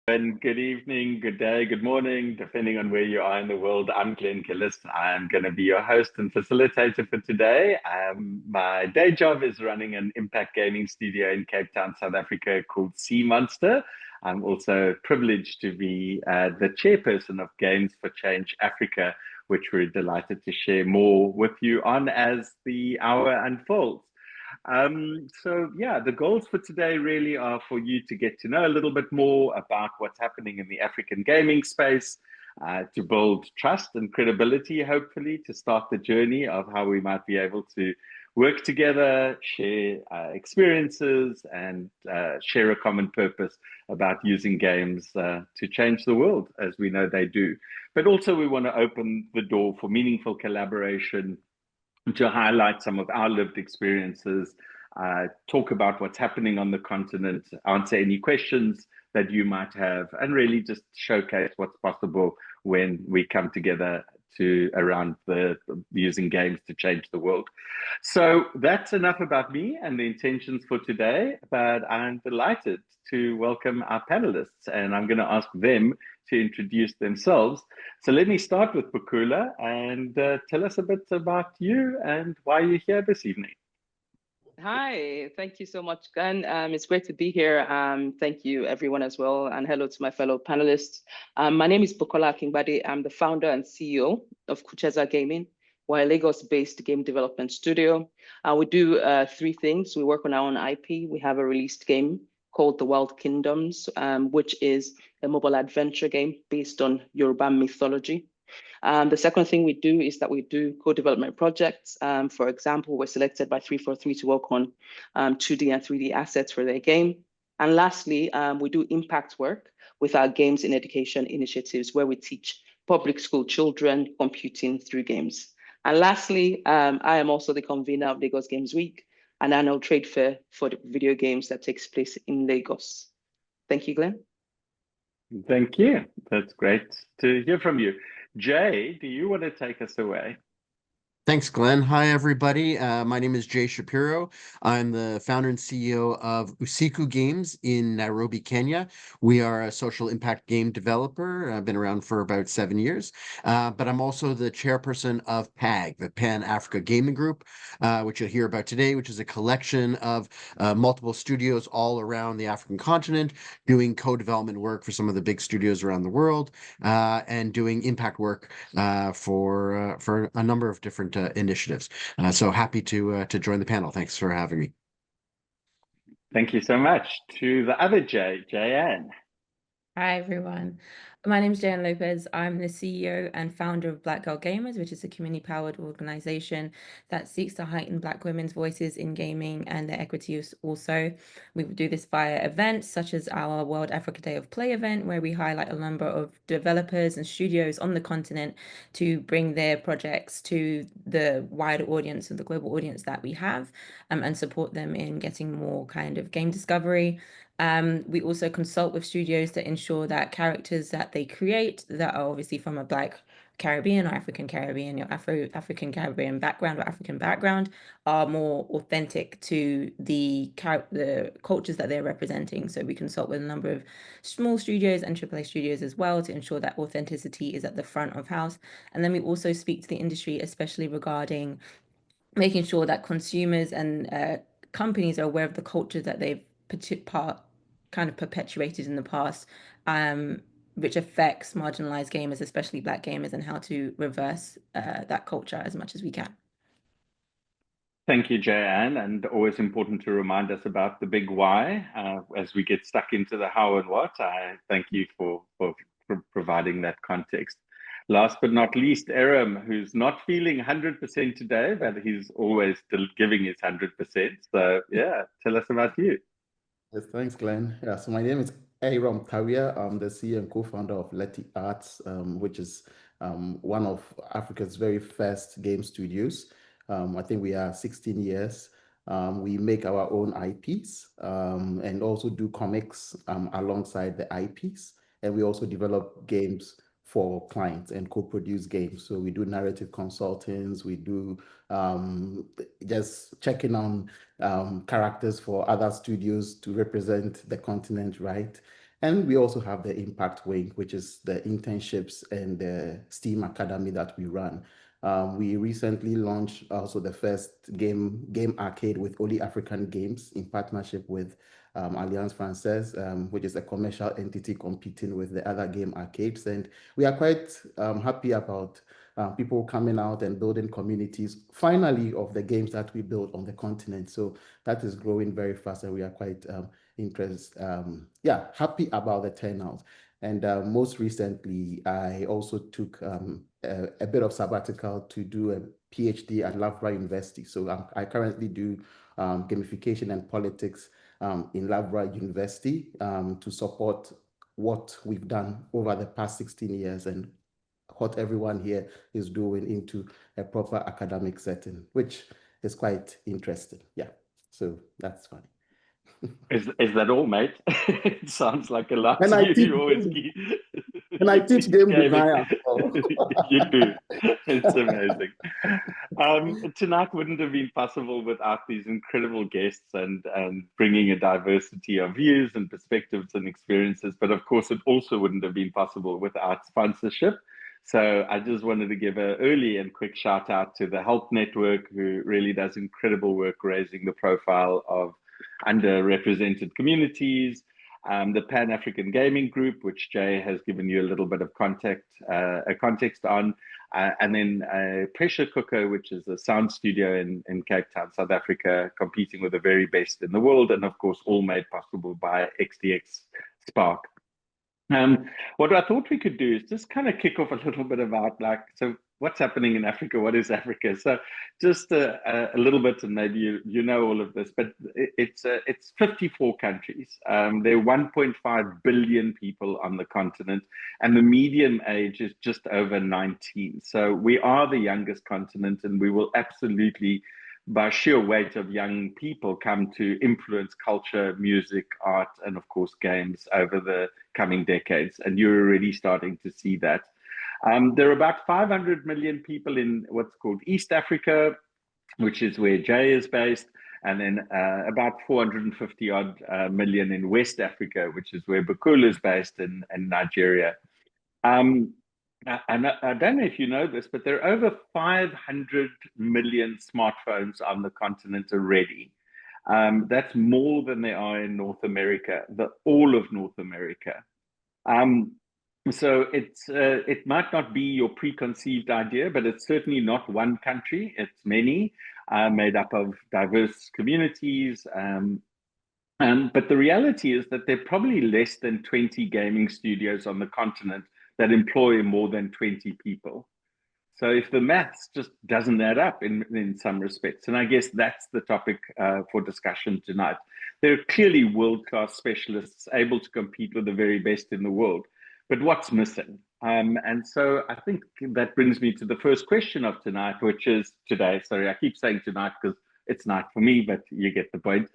And good evening, good day, good morning, depending on where you are in the world. I'm Glenn Killis. I'm going to be your host and facilitator for today. My day job is running an impact gaming studio in Cape Town, South Africa called Sea Monster. I'm also privileged to be the chairperson of Games for Change Africa, which we're delighted to share more with you on as the hour unfolds. So the goals for today really are for you to get to know a little bit more about what's happening in the African gaming space, to build trust and credibility, hopefully, to start the journey of how we might be able to work together, share experiences, and share a common purpose about using games to change the world, as we know they do. But also, we want to open the door for meaningful collaboration to highlight some of our lived experiences, talk about what's happening on the continent, answer any questions that you might have, and really just showcase what's possible when we come together to around the using games to change the world. So that's enough about me and the intentions for today, but I'm delighted to welcome our panelists, and I'm going to ask them to introduce themselves. So let me start with Bukula and tell us a bit about you and why you're here this evening. Hi, thank you so much, Glenn. It's great to be here. Thank you, everyone, as well. And hello to my fellow panelists. My name is Bukola Akingbade. I'm the founder and CEO of Kucheza Gaming. We're a Lagos-based game development studio. We do three things. We work on our own IP. We have a released game called The Wild Kingdoms, which is a mobile adventure game based on Yoruba mythology. The second thing we do is that we do co-development projects. For example, we're selected by 343 to work on 2D and 3D assets for their game. And lastly, we do impact work with our Games in Education initiatives, where we teach public school children computing through games. And lastly, I am also the convener of Lagos Games Week, an annual trade fair for the video games that takes place in Lagos. Thank you, Glenn. Thank you. That's great to hear from you. Jay, do you want to take us away? Thanks, Glenn. Hi, everybody. My name is Jay Shapiro. I'm the founder and CEO of Usiku Games in Nairobi, Kenya. We are a social impact game developer. I've been around for about 7 years, but I'm also the chairperson of PAG, the Pan Africa Gaming Group, which you'll hear about today, which is a collection of multiple studios all around the African continent, doing co-development work for some of the big studios around the world, and doing impact work for a number of different initiatives. So happy to join the panel. Thanks for having me. Thank you so much. To the other Jay, Jayanne. Hi, everyone. My name is Jayanne Lopez. I'm the CEO and founder of Black Girl Gamers, which is a community-powered organization that seeks to heighten Black women's voices in gaming and their equity also. We do this via events such as our World Africa Day of Play event, where we highlight a number of developers and studios on the continent to bring their projects to the wider audience and the global audience that we have, and support them in getting more kind of game discovery. We also consult with studios to ensure that characters that they create that are obviously from a Black Caribbean or African Caribbean or African Caribbean background or African background are more authentic to the cultures that they're representing. So we consult with a number of small studios and AAA studios as well to ensure that authenticity is at the front of house. And then we also speak to the industry, especially regarding making sure that consumers and companies are aware of the culture that they've kind of perpetuated in the past, which affects marginalized gamers, especially Black gamers, and how to reverse that culture as much as we can. Thank you, Jayanne, and always important to remind us about the big why as we get stuck into the how and what. I thank you for providing that context. Last but not least, Aram, who's not feeling 100% today, but he's always still giving his 100%. So yeah, tell us about you. Yes, thanks, Glenn. Yeah, so my name is Aram Tawia. I'm the CEO and co-founder of Leti Arts, which is one of Africa's very first game studios. I think we are 16 years. We make our own IPs and also do comics alongside the IPs. And we also develop games for clients and co-produce games. So we do narrative consultings, we do just checking on characters for other studios to represent the continent, right? And we also have the Impact Wing, which is the internships and the STEAM Academy that we run. We recently launched also the first game arcade with Only African Games in partnership with Alliance Francaise, which is a commercial entity competing with the other game arcades. And we are quite happy about people coming out and building communities, finally, of the games that we built on the continent. So that is growing very fast, and we are quite happy about the turnout. And most recently, I also took a bit of sabbatical to do a PhD at Loughborough University. So I currently do gamification and politics in Loughborough University to support what we've done over the past 16 years and what everyone here is doing into a proper academic setting, which is quite interesting. Yeah, so that's fine. Is that all, mate? It sounds like a lot. And I teach game design. You do. It's amazing. Tonight wouldn't have been possible without these incredible guests and bringing a diversity of views and perspectives and experiences. But of course, it also wouldn't have been possible without sponsorship. So I just wanted to give an early and quick shout out to the Help Network, who really does incredible work raising the profile of underrepresented communities, the Pan-African Gaming Group, which Jay has given you a little bit of context on, and then Pressure Cooker, which is a sound studio in Cape Town, South Africa, competing with the very best in the world, and of course, all made possible by XDX Spark. What I thought we could do is just kind of kick off a little bit about so what's happening in Africa? What is Africa? So just a little bit, and maybe you know all of this, but it's 54 countries. There are 1.5 billion people on the continent, and the median age is just over 19. So we are the youngest continent, and we will absolutely, by sheer weight of young people, come to influence culture, music, art, and of course games over the coming decades. And you're already starting to see that. There are about 500 million people in what's called East Africa, which is where Jay is based, and then about 450 odd million in West Africa, which is where Bukula is based in Nigeria. And I don't know if you know this, but there are over 500 million smartphones on the continent already. That's more than there are in North America, all of North America. So it might not be your preconceived idea, but it's certainly not one country. It's many, made up of diverse communities. But the reality is that there are probably less than 20 gaming studios on the continent that employ more than 20 people. So if the maths just doesn't add up in some respects, and I guess that's the topic for discussion tonight. There are clearly world-class specialists able to compete with the very best in the world, but what's missing? And so I think that brings me to the first question of tonight, which is today. Sorry, I keep saying tonight because it's night for me, but you get the point.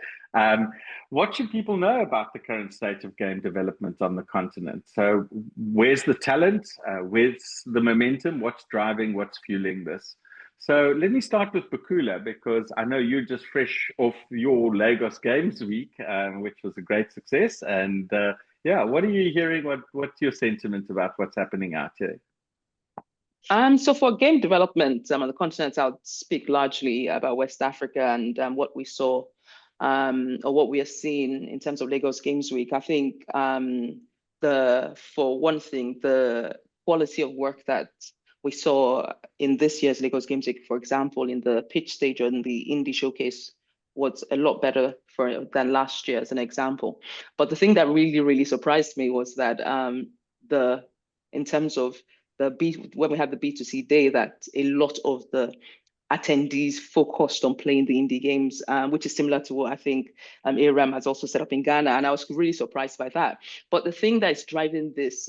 What should people know about the current state of game development on the continent? So where's the talent? Where's the momentum? What's driving? What's fueling this? So let me start with Bukula, because I know you're just fresh off your Lagos Games Week, which was a great success. And yeah, what are you hearing? What's your sentiment about what's happening out here? So for game development on the continent, I'll speak largely about West Africa and what we saw or what we are seeing in terms of Lagos Games Week. I think for one thing, the quality of work that we saw in this year's Lagos Games Week, for example, in the pitch stage or in the indie showcase, was a lot better than last year, as an example. But the thing that really, really surprised me was that in terms of when we had the B2C day, that a lot of the attendees focused on playing the indie games, which is similar to what I think ARAM has also set up in Ghana, and I was really surprised by that. But the thing that is driving this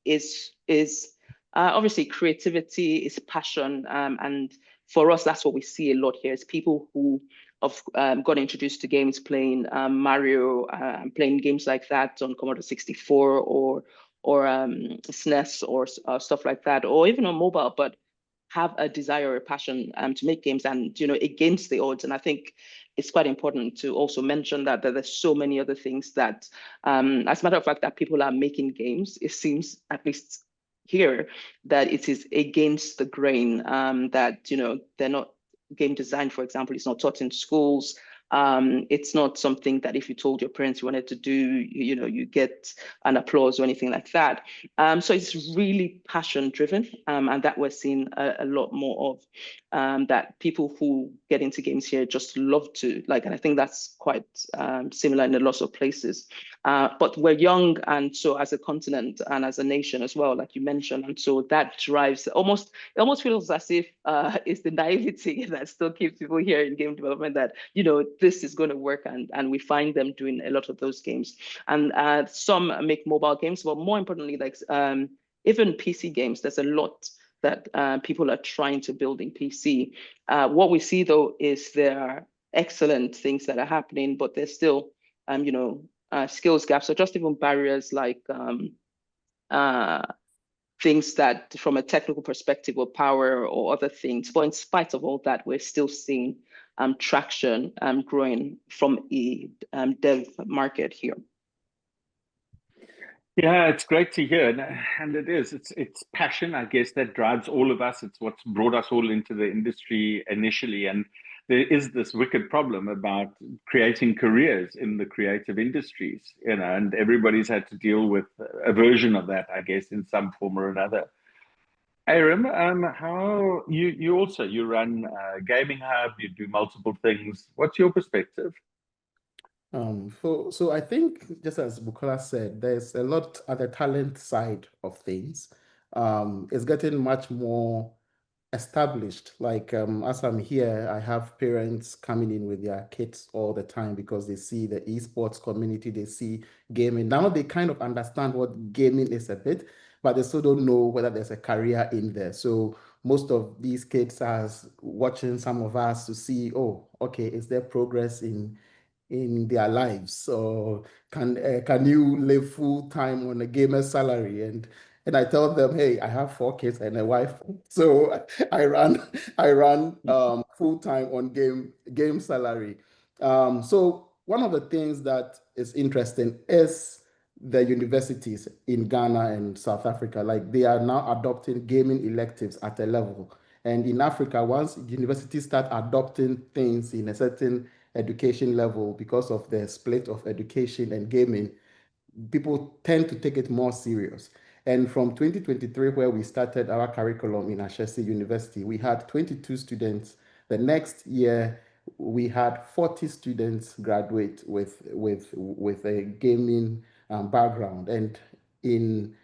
is obviously creativity, is passion, and for us, that's what we see a lot here. Is people who have got introduced to games playing Mario, playing games like that on Commodore 64 or SNES or stuff like that, or even on mobile, but have a desire or a passion to make games and, against the odds. And I think it's quite important to also mention that there's so many other things that, as a matter of fact, that people are making games. It seems, at least here, that it is against the grain, that, they're not game design, for example, is not taught in schools. It's not something that if you told your parents you wanted to do, you get an applause or anything like that. So it's really passion driven, and that we're seeing a lot more of, that people who get into games here just love to, like, and I think that's quite similar in a lot of places. But we're young, and so as a continent and as a nation as well, like you mentioned, and so that drives it almost feels as if it's the naivety that still keeps people here in game development, that this is going to work, and we find them doing a lot of those games. And some make mobile games, but more importantly, like even PC games, there's a lot that people are trying to build in PC. What we see though is there are excellent things that are happening, but there's still skills gaps, or just even barriers like things that from a technical perspective or power or other things. But in spite of all that, we're still seeing traction growing from a dev market here. Yeah, it's great to hear, and it is. It's passion, I guess, that drives all of us. It's what's brought us all into the industry initially, and there is this wicked problem about creating careers in the creative industries, and everybody's had to deal with a version of that, I guess, in some form or another. Aram, how you run a gaming hub, you do multiple things. What's your perspective? So I think, just as Bukola said, there's a lot at the talent side of things. It's getting much more established. Like as I'm here, I have parents coming in with their kids all the time because they see the esports community, they see gaming. Now they kind of understand what gaming is a bit, but they still don't know whether there's a career in there. So most of these kids are watching some of us to see, oh, okay, is there progress in their lives? So can you live full time on a gamer's salary? And I tell them, hey, I have 4 kids and a wife, so I run full time on game salary. So one of the things that is interesting is the universities in Ghana and South Africa, like they are now adopting gaming electives at a level. And in Africa, once universities start adopting things in a certain education level, because of the split of education and gaming, people tend to take it more serious. And from 2023, where we started our curriculum in Ashesi University, we had 22 students. The next year, we had 40 students graduate with a gaming background. And in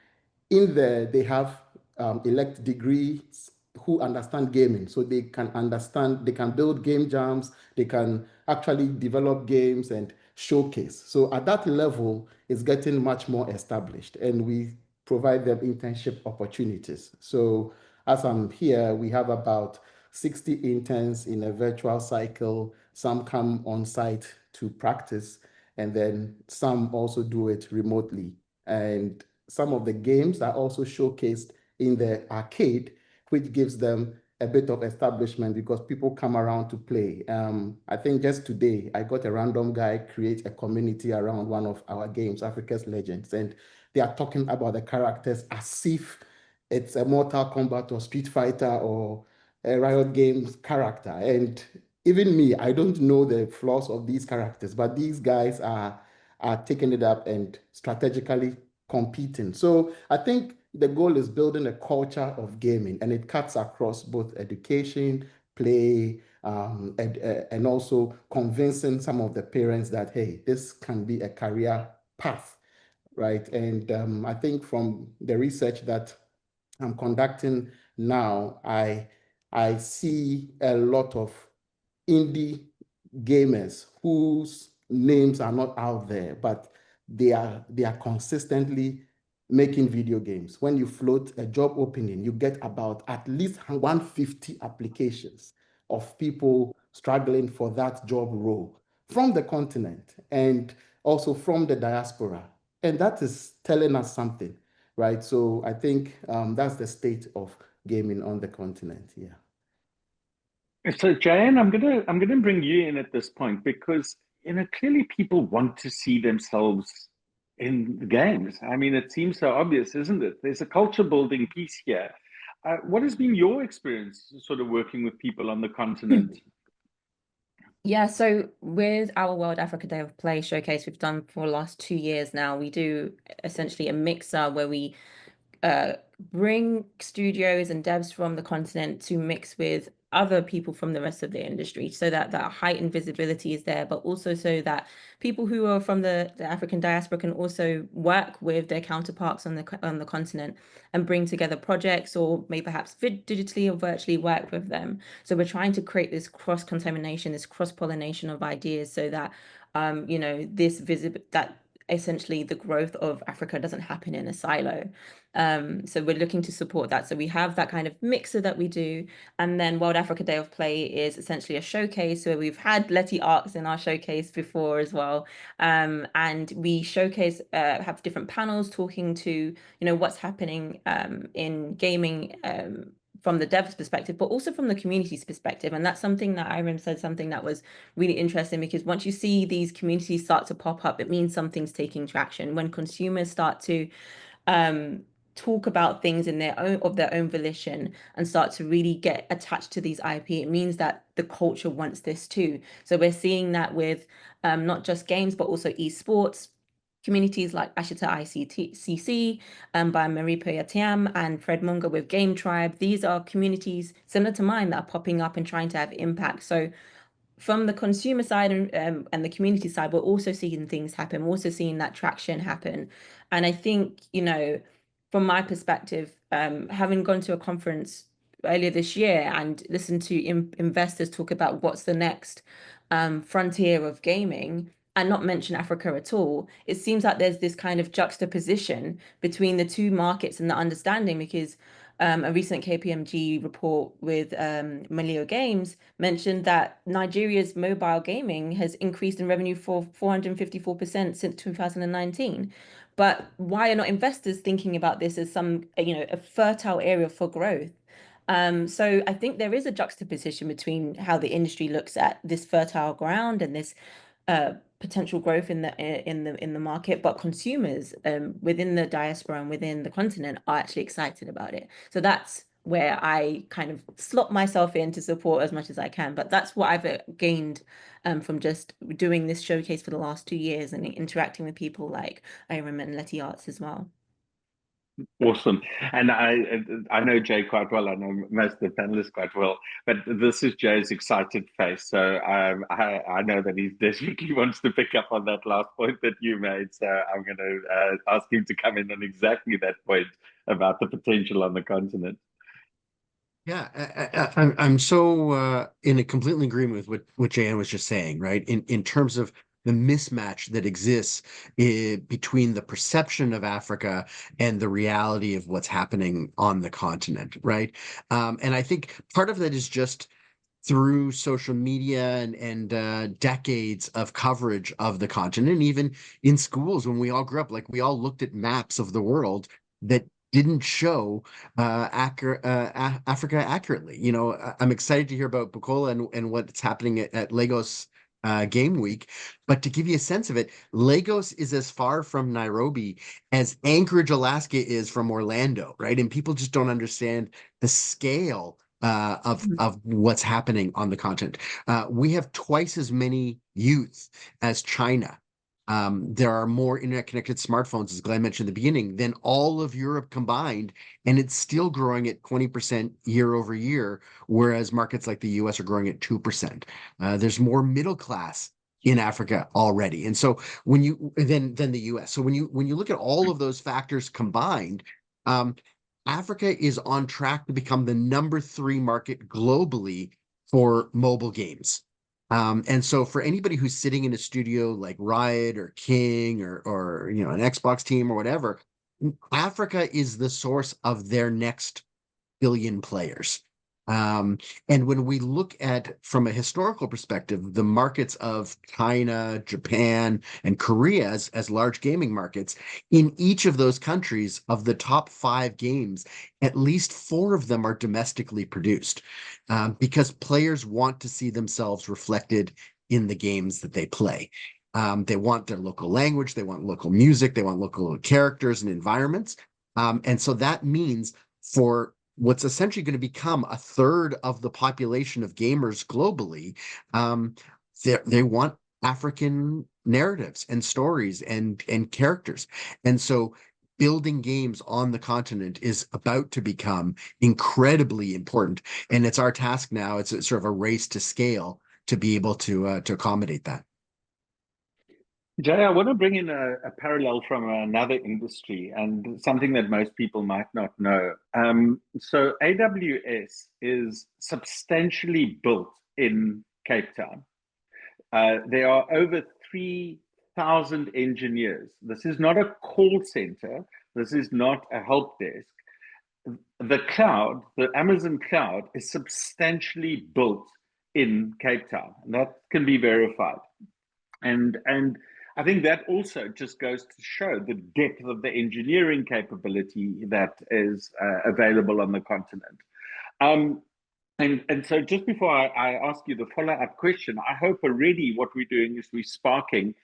there, they have elect degrees who understand gaming, so they can build game jams, they can actually develop games and showcase. So at that level, it's getting much more established, and we provide them internship opportunities. So as I'm here, we have about 60 interns in a virtual cycle. Some come on site to practice, and then some also do it remotely. And some of the games are also showcased in the arcade, which gives them a bit of establishment because people come around to play. I think just today, I got a random guy create a community around one of our games, Africa's Legends, and they are talking about the characters as if it's a Mortal Kombat or Street Fighter or a Riot Games character. And even me, I don't know the flaws of these characters, but these guys are taking it up and strategically competing. So I think the goal is building a culture of gaming, and it cuts across both education, play, and also convincing some of the parents that, hey, this can be a career path, right? And I think from the research that I'm conducting now, I see a lot of indie gamers whose names are not out there, but they are consistently making video games. When you float a job opening, you get about at least 150 applications of people struggling for that job role from the continent and also from the diaspora. And that is telling us something, right? So I think that's the state of gaming on the continent. Yeah. So Jane, I'm gonna bring you in at this point because clearly people want to see themselves in the games. I mean, it seems so obvious, isn't it? There's a culture building piece here. What has been your experience sort of working with people on the continent? Yeah, so with our World Africa Day of Play showcase we've done for the last 2 years now, we do essentially a mixer where we uh, bring studios and devs from the continent to mix with other people from the rest of the industry so that that heightened visibility is there, but also so that people who are from the African diaspora can also work with their counterparts on the continent and bring together projects or maybe perhaps digitally or virtually work with them. So we're trying to create this cross-contamination, this cross-pollination of ideas so that this visible that essentially the growth of Africa doesn't happen in a silo. So we're looking to support that. So we have that kind of mixer that we do. And then World Africa Day of Play is essentially a showcase where we've had Letty Arts in our showcase before as well. And we showcase, have different panels talking to, what's happening in gaming from the devs perspective, but also from the community's perspective. And that's something that Irem said, something that was really interesting, because once you see these communities start to pop up, it means something's taking traction. When consumers start to talk about things in their own volition and start to really get attached to these IP, it means that the culture wants this too. So we're seeing that with not just games, but also esports. Communities like Ashita ICC by Maripo Yatiam and Fred Munga with Game Tribe. These are communities similar to mine that are popping up and trying to have impact. So from the consumer side and the community side, we're also seeing things happen. We're also seeing that traction happen. And I think, from my perspective, having gone to a conference earlier this year and listened to investors talk about what's the next frontier of gaming and not mention Africa at all, it seems like there's this kind of juxtaposition between the two markets and the understanding, because a recent KPMG report with Melio Games mentioned that Nigeria's mobile gaming has increased in revenue for 454% since 2019. But why are not investors thinking about this as a fertile area for growth? So I think there is a juxtaposition between how the industry looks at this fertile ground and this potential growth in the market, but consumers within the diaspora and within the continent are actually excited about it. So that's where I kind of slot myself in to support as much as I can. But that's what I've gained from just doing this showcase for the last 2 years and interacting with people like Irem and Letty Arts as well. Awesome. And I know Jay quite well. I know most of the panelists quite well, but this is Jay's excited face. So I know that he desperately wants to pick up on that last point that you made. So I'm going to ask him to come in on exactly that point about the potential on the continent. Yeah, I'm so in a completely agreement with what Jan was just saying, right? In terms of the mismatch that exists between the perception of Africa and the reality of what's happening on the continent, right? And I think part of that is just through social media and decades of coverage of the continent, and even in schools when we all grew up, like we all looked at maps of the world that didn't show Africa accurately. I'm excited to hear about Bukola and what's happening at Lagos Game Week. But to give you a sense of it, Lagos is as far from Nairobi as Anchorage, Alaska is from Orlando, right? And people just don't understand the scale of what's happening on the continent. We have twice as many youth as China. There are more internet-connected smartphones, as Glenn mentioned at the beginning, than all of Europe combined, and it's still growing at 20% year over year, whereas markets like the US are growing at 2%. There's more middle class in Africa already, and so when you than the US. So when you look at all of those factors combined, Africa is on track to become the #3 market globally for mobile games. And so for anybody who's sitting in a studio like Riot or King or an Xbox team or whatever, Africa is the source of their next billion players. And when we look at, from a historical perspective, the markets of China, Japan, and Korea as large gaming markets, in each of those countries, of the top 5 games, at least 4 of them are domestically produced, because players want to see themselves reflected in the games that they play. They want their local language, they want local music, they want local characters and environments. And so that means for what's essentially going to become a third of the population of gamers globally, they want African narratives and stories and characters. And so building games on the continent is about to become incredibly important. And it's our task now. It's sort of a race to scale to be able to accommodate that. Jay, I want to bring in a parallel from another industry and something that most people might not know. So AWS is substantially built in Cape Town. There are over 3,000 engineers. This is not a call center. This is not a help desk. The cloud, the Amazon cloud, is substantially built in Cape Town, and that can be verified. And I think that also just goes to show the depth of the engineering capability that is available on the continent. And so just before I ask you the follow-up question, I hope already what we're doing is we're sparking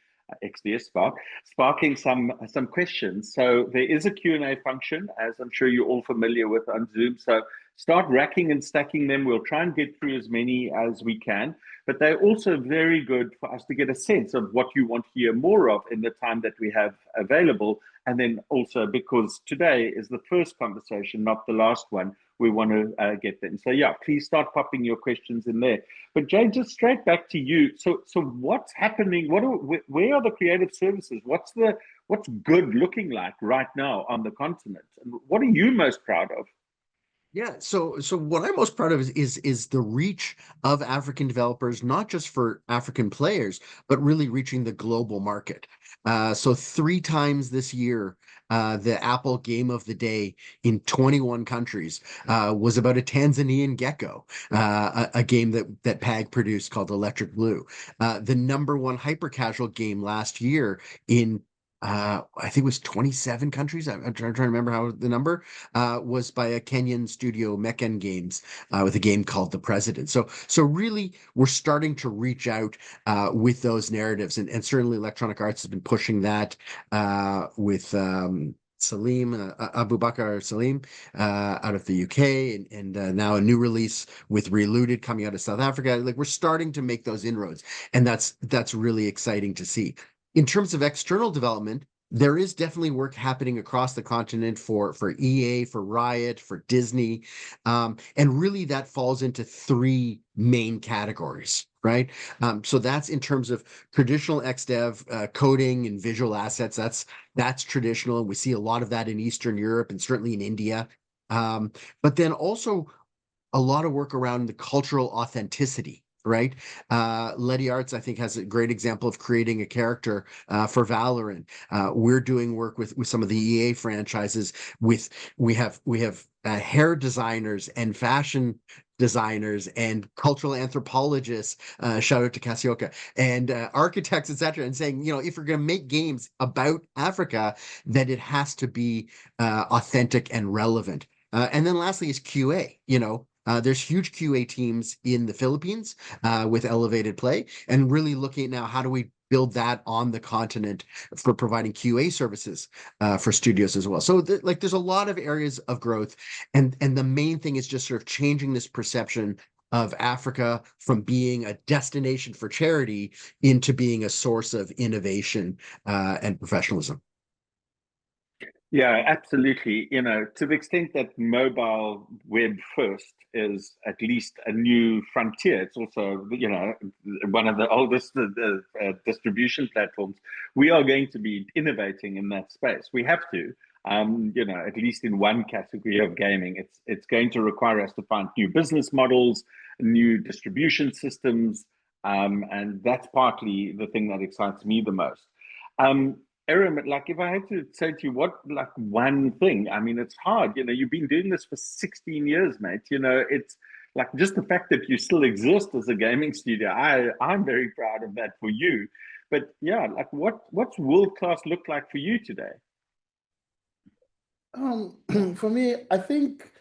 XDS Spark, sparking some questions. So there is a Q&A function, as I'm sure you're all familiar with on Zoom. So start racking and stacking them. We'll try and get through as many as we can. But they're also very good for us to get a sense of what you want to hear more of in the time that we have available. And then also, because today is the first conversation, not the last one, we want to get them. So yeah, please start popping your questions in there. But Jay, just straight back to you. So what's happening? Where are the creative services? What's good looking like right now on the continent? And what are you most proud of? Yeah, so what I'm most proud of is the reach of African developers, not just for African players, but really reaching the global market. So 3 times this year, the Apple Game of the Day in 21 countries was about a Tanzanian gecko, a game that PAG produced called Electric Blue. The #1 hyper-casual game last year in I think it was 27 countries. I'm trying to remember how the number was by a Kenyan studio, Meken Games, with a game called The President. So really, we're starting to reach out with those narratives, and certainly Electronic Arts has been pushing that with Salim, Abubakar Salim, out of the UK, and now a new release with Relooted coming out of South Africa. Like, we're starting to make those inroads, and that's really exciting to see. In terms of external development, there is definitely work happening across the continent for EA, for Riot, for Disney. And really that falls into 3 main categories, right? So that's in terms of traditional XDev, coding and visual assets. That's traditional. And we see a lot of that in Eastern Europe and certainly in India. But then also a lot of work around the cultural authenticity. Right. Letty Arts, I think, has a great example of creating a character for Valorant. We're doing work with some of the EA franchises. We have hair designers and fashion designers and cultural anthropologists, shout out to Cassioka, and architects, etc., and saying, if you're going to make games about Africa, that it has to be authentic and relevant. And then lastly is QA. There's huge QA teams in the Philippines with Elevated Play, and really looking at now, how do we build that on the continent for providing QA services for studios as well. So there's a lot of areas of growth, and the main thing is just sort of changing this perception of Africa from being a destination for charity into being a source of innovation and professionalism. Yeah, absolutely. To the extent that mobile web first is at least a new frontier, it's also, one of the oldest distribution platforms. We are going to be innovating in that space. We have to, at least in one category of gaming. It's going to require us to find new business models, new distribution systems, and that's partly the thing that excites me the most. Aaron, if I had to say to you, what, one thing, I mean, it's hard, you've been doing this for 16 years, mate. It's like just the fact that you still exist as a gaming studio, I'm very proud of that for you. But yeah, like what's world class look like for you today? For me, I think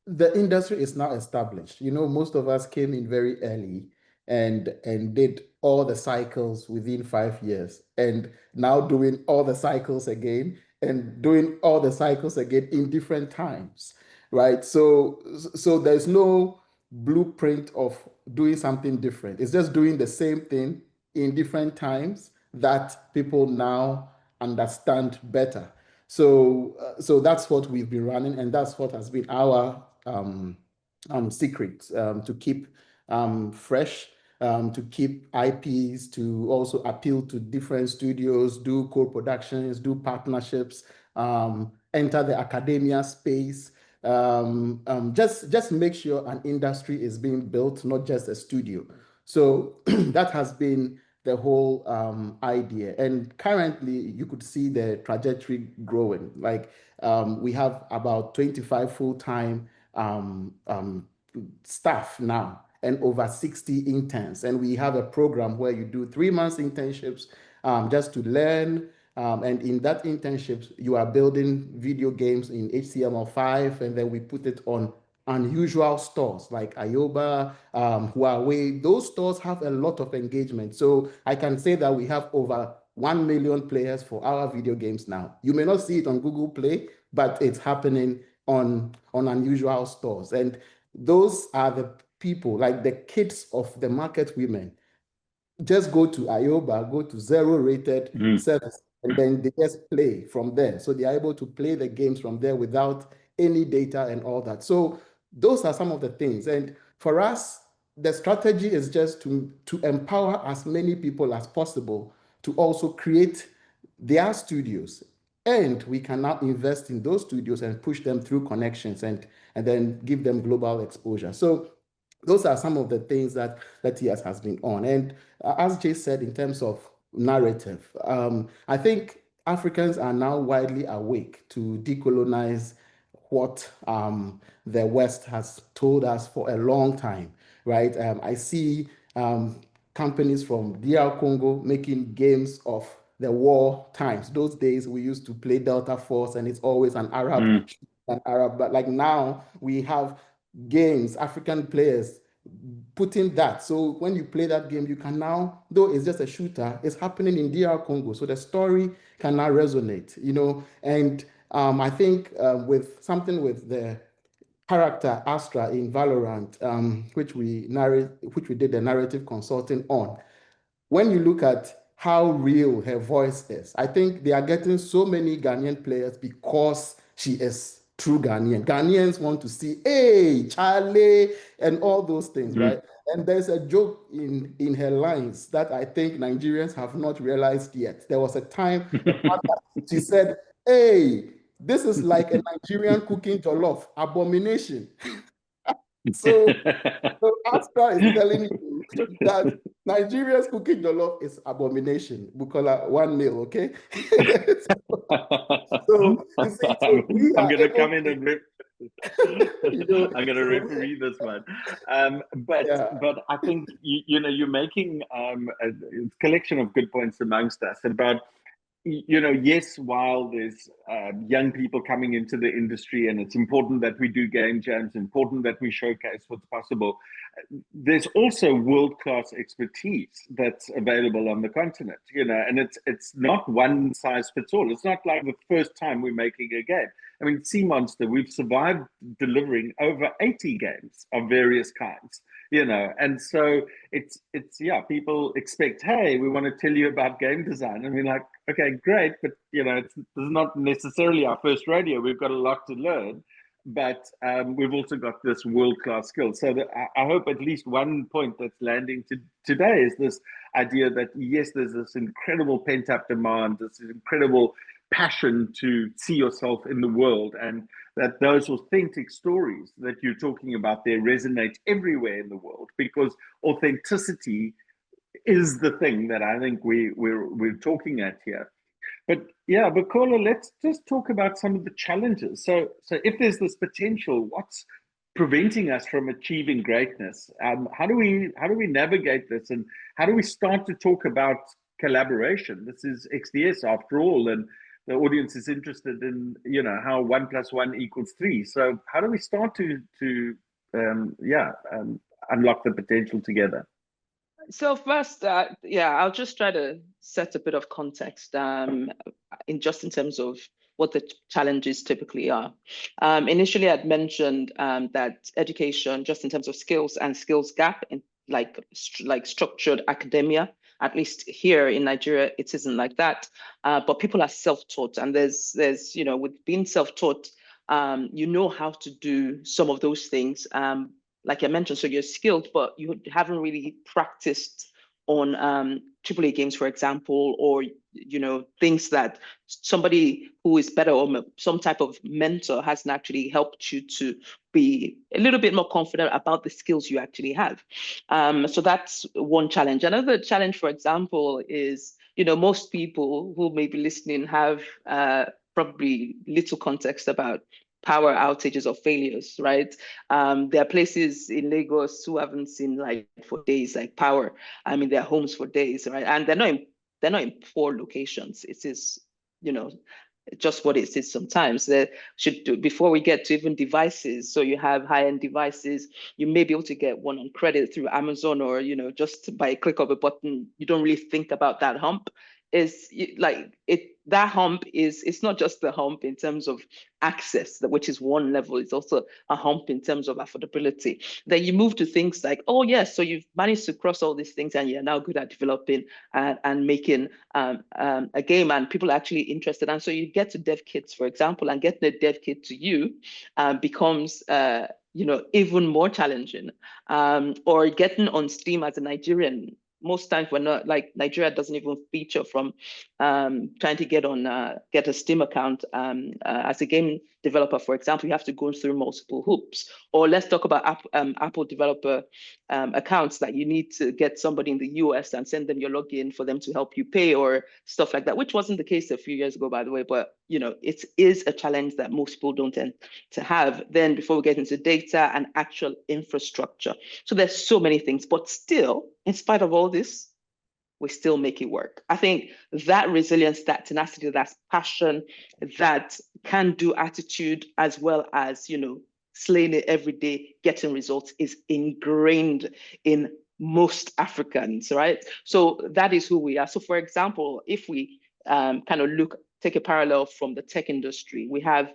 the industry is now established. You know, most of us came in very early and did all the cycles within 5 years, and now doing all the cycles again and doing all the cycles again in different times, right? So there's no blueprint of doing something different. It's just doing the same thing in different times that people now understand better. So that's what we've been running, and that's what has been our secret, to keep fresh, to keep IPs, to also appeal to different studios, do co-productions, do partnerships, enter the academia space. Just make sure an industry is being built, not just a studio. So that has been the whole idea. And currently, you could see the trajectory growing. Like we have about 25 full-time staff now and over 60 interns. And we have a program where you do 3 months internships just to learn. And in that internships, you are building video games in HTML5, and then we put it on unusual stores like Ioba, Huawei. Those stores have a lot of engagement. So I can say that we have over 1 million players for our video games now. You may not see it on Google Play, but it's happening on unusual stores. And those are the people, like the kids of the market women. Just go to Ioba, go to zero-rated service, and then they just play from there. So they are able to play the games from there without any data and all that. So those are some of the things. And for us, the strategy is just to empower as many people as possible to also create their studios. And we can now invest in those studios and push them through connections and then give them global exposure. So those are some of the things that TS has been on. And as Jay said, in terms of narrative, I think Africans are now widely awake to decolonize what the West has told us for a long time, right? I see companies from DR Congo making games of the war times. Those days we used to play Delta Force and it's always an Arab, but like now we have games, African players putting that. So when you play that game, you can now, though it's just a shooter, it's happening in DR Congo. So the story can now resonate, you know. And I think with something with the character Astra in Valorant, which we did the narrative consulting on. When you look at how real her voice is, I think they are getting so many Ghanaian players because she is true Ghanaian. Ghanaians want to see, hey, Charlie, and all those things, right? And there's a joke in her lines that I think Nigerians have not realized yet. There was a time she said, hey, this is like a Nigerian cooking jollof, abomination. So Astra is telling you that Nigeria's cooking jollof is abomination. Bukola 1-0, okay? so I'm going to come in and I'm going to referee this one. But I think you're making a collection of good points amongst us about, yes, while there's young people coming into the industry and it's important that we do game jams, important that we showcase what's possible, there's also world-class expertise that's available on the continent, and it's not one size fits all. It's not like the first time we're making a game. I mean, Sea Monster, we've survived delivering over 80 games of various kinds, and so it's people expect, hey, we want to tell you about game design. I mean, like, okay, great, but this is not necessarily our first rodeo. We've got a lot to learn, but we've also got this world-class skill. So I hope at least one point that's landing today is this idea that, yes, there's this incredible pent-up demand, this incredible passion to see yourself in the world, and that those authentic stories that you're talking about there resonate everywhere in the world, because authenticity is the thing that I think we're talking at here. But yeah, Bukola, let's just talk about some of the challenges. So if there's this potential, what's preventing us from achieving greatness? How do we navigate this, and how do we start to talk about collaboration? This is XDS after all, and the audience is interested in how 1 + 1 = 3. So how do we start to unlock the potential together? So first, I'll just try to set a bit of context in terms of what the challenges typically are. Initially, I'd mentioned that education, just in terms of skills and skills gap in like structured academia, at least here in Nigeria, it isn't like that. But people are self-taught, and there's with being self-taught, you know how to do some of those things. Like I mentioned, so you're skilled, but you haven't really practiced on AAA games, for example, or things that somebody who is better or some type of mentor hasn't actually helped you to be a little bit more confident about the skills you actually have. So that's one challenge. Another challenge, for example, is most people who may be listening have probably little context about power outages or failures, right? There are places in Lagos who haven't seen light for days, like power. In their homes for days, right? And they're not in poor locations. It is, just what it is sometimes. They should do, before we get to even devices. So you have high-end devices, you may be able to get one on credit through Amazon, or just by a click of a button. You don't really think about that hump. That hump it's not just the hump in terms of access, which is one level. It's also a hump in terms of affordability. Then you move to things like, oh yes, so you've managed to cross all these things, and you're now good at developing and making a game, and people are actually interested. And so you get to dev kits, for example, and getting a dev kit to you becomes even more challenging. Or getting on Steam as a Nigerian. Most times we're not, like, Nigeria doesn't even feature from trying to get a Steam account as a game developer, for example. You have to go through multiple hoops. Or let's talk about Apple developer accounts that you need to get somebody in the US and send them your login for them to help you pay, or stuff like that, which wasn't the case a few years ago, by the way. But it is a challenge that most people don't tend to have. Then before we get into data and actual infrastructure, so there's so many things, but still, in spite of all this, we still make it work. I think that resilience, that tenacity, that passion, that can-do attitude, as well as slaying it every day, getting results, is ingrained in most Africans, right? So that is who we are. So for example, if we take a parallel from the tech industry, we have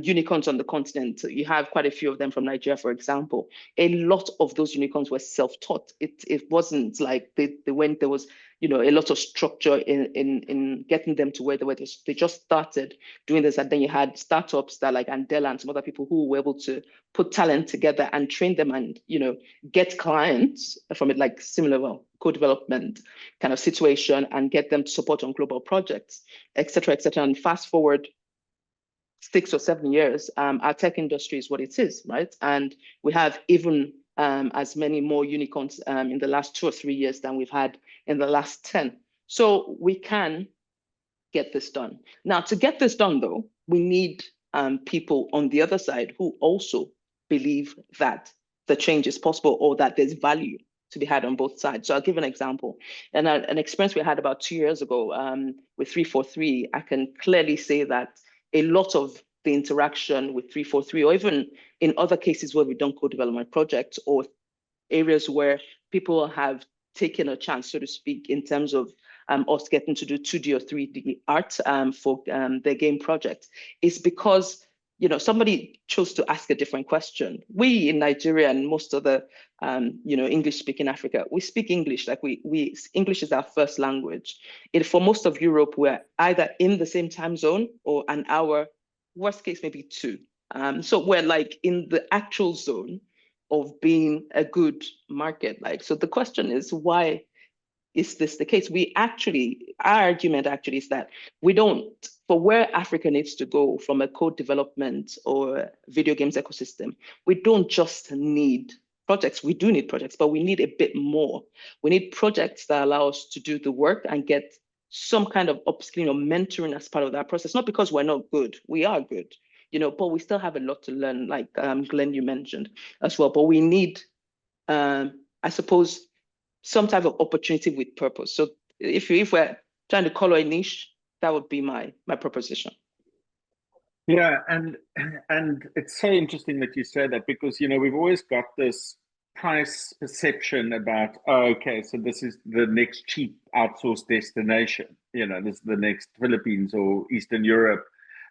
unicorns on the continent. You have quite a few of them from Nigeria, for example. A lot of those unicorns were self-taught. It wasn't like they went, there was a lot of structure in getting them to where they were. They just started doing this, and then you had startups that, like Andela and some other people, who were able to put talent together and train them, and get clients from it, like similar co-development kind of situation, and get them to support on global projects, et cetera, et cetera. And fast forward 6 or 7 years, our tech industry is what it is, right? And we have even as many more unicorns in the last 2 or 3 years than we've had in the last 10. So we can get this done. Now, to get this done, though, we need people on the other side who also believe that the change is possible, or that there's value to be had on both sides. So I'll give an example. And an experience we had about 2 years ago with 343, I can clearly say that a lot of the interaction with 343, or even in other cases where we've done co-development projects, or areas where people have taken a chance, so to speak, in terms of us getting to do 2D or 3D art for their game project, is because somebody chose to ask a different question. We in Nigeria and most other English-speaking Africa, we speak English. Like English is our first language. For most of Europe, we're either in the same time zone or an hour, worst case maybe 2. So we're like in the actual zone of being a good market. So the question is, why is this the case? Our argument actually is that we don't, for where Africa needs to go from a code development or video games ecosystem, we don't just need projects. We do need projects, but we need a bit more. We need projects that allow us to do the work and get some kind of upskilling or mentoring as part of that process. Not because we're not good, we are good, but we still have a lot to learn, like Glenn, you mentioned as well. But we need, I suppose, some type of opportunity with purpose. So if we're trying to color a niche, that would be my proposition. Yeah, and it's so interesting that you say that, because we've always got this price perception about, oh, okay, so this is the next cheap outsourced destination. This is the next Philippines or Eastern Europe,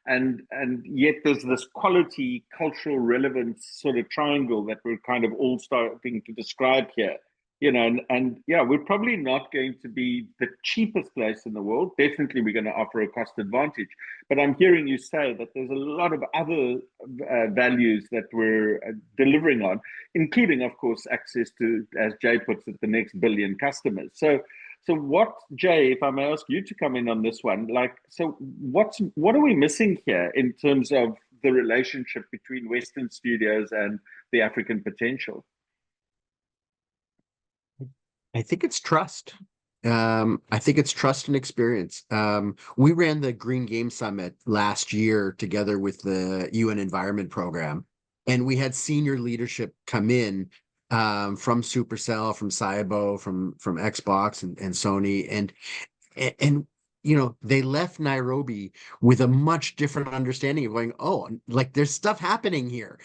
and yet there's this quality, cultural relevance sort of triangle that we're kind of all starting to describe here. And yeah, we're probably not going to be the cheapest place in the world. Definitely, we're going to offer a cost advantage. But I'm hearing you say that there's a lot of other values that we're delivering on, including, of course, access to, as Jay puts it, the next billion customers. So what, Jay, if I may ask you to come in on this one, what are we missing here in terms of the relationship between Western studios and the African potential? I think it's trust. I think it's trust and experience. We ran the Green Game Summit last year together with the UN Environment Program, and we had senior leadership come in from Supercell, from Saibo, from Xbox and Sony, and they left Nairobi with a much different understanding of going, oh, like there's stuff happening here.